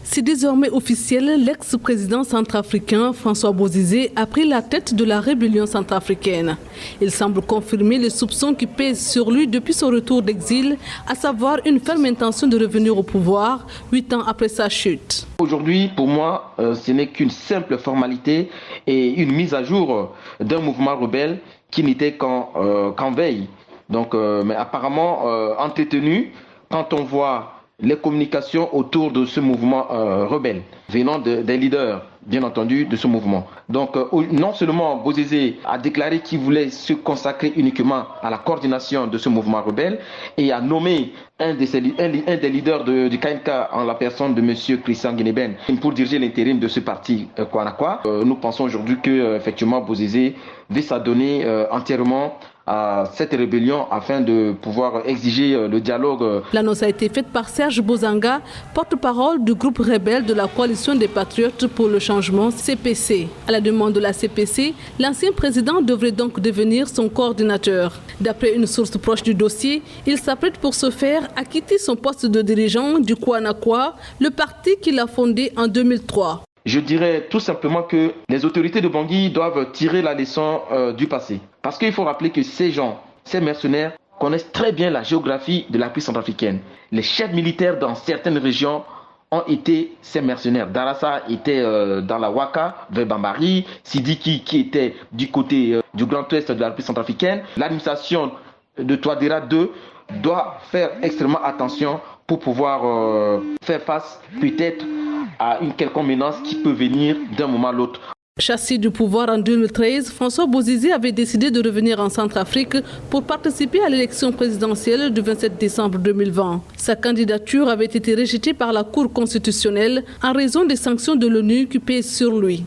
C'est désormais officiel, l'ex-président centrafricain François Bozizé a pris la tête de la rébellion centrafricaine. Il semble confirmer les soupçons qui pèsent sur lui depuis son retour d'exil, à savoir une ferme intention de revenir au pouvoir 8 ans après sa chute. Aujourd'hui, pour moi, ce n'est qu'une simple formalité et une mise à jour d'un mouvement rebelle qui n'était qu'en veille. Donc, mais apparemment entretenu quand on voit les communications autour de ce mouvement rebelle, venant des leaders, bien entendu, de ce mouvement. Donc, non seulement Bozizé a déclaré qu'il voulait se consacrer uniquement à la coordination de ce mouvement rebelle et a nommé un des leaders du KMK en la personne de M. Christian Guineben pour diriger l'intérim de ce parti Kwanakwa. Nous pensons aujourd'hui que effectivement Bozizé veut s'adonner entièrement à cette rébellion afin de pouvoir exiger le dialogue. L'annonce a été faite par Serge Bozanga, porte-parole du groupe rebelle de la coalition des patriotes pour le changement CPC. À la demande de la CPC, l'ancien président devrait donc devenir son coordinateur. D'après une source proche du dossier, il s'apprête pour ce faire à quitter son poste de dirigeant du Kwanakwa, le parti qu'il a fondé en 2003. Je dirais tout simplement que les autorités de Bangui doivent tirer la leçon du passé. Parce qu'il faut rappeler que ces gens, ces mercenaires, connaissent très bien la géographie de la République centrafricaine. Les chefs militaires dans certaines régions ont été ces mercenaires. Darassa était dans la Ouaka, vers Bambari, Sidiki qui était du côté du Grand Ouest de la République centrafricaine. L'administration de Touadéra 2 doit faire extrêmement attention pour pouvoir faire face peut-être à une quelconque menace qui peut venir d'un moment à l'autre. Chassé du pouvoir en 2013, François Bozizé avait décidé de revenir en Centrafrique pour participer à l'élection présidentielle du 27 décembre 2020. Sa candidature avait été rejetée par la Cour constitutionnelle en raison des sanctions de l'ONU qui pèsent sur lui.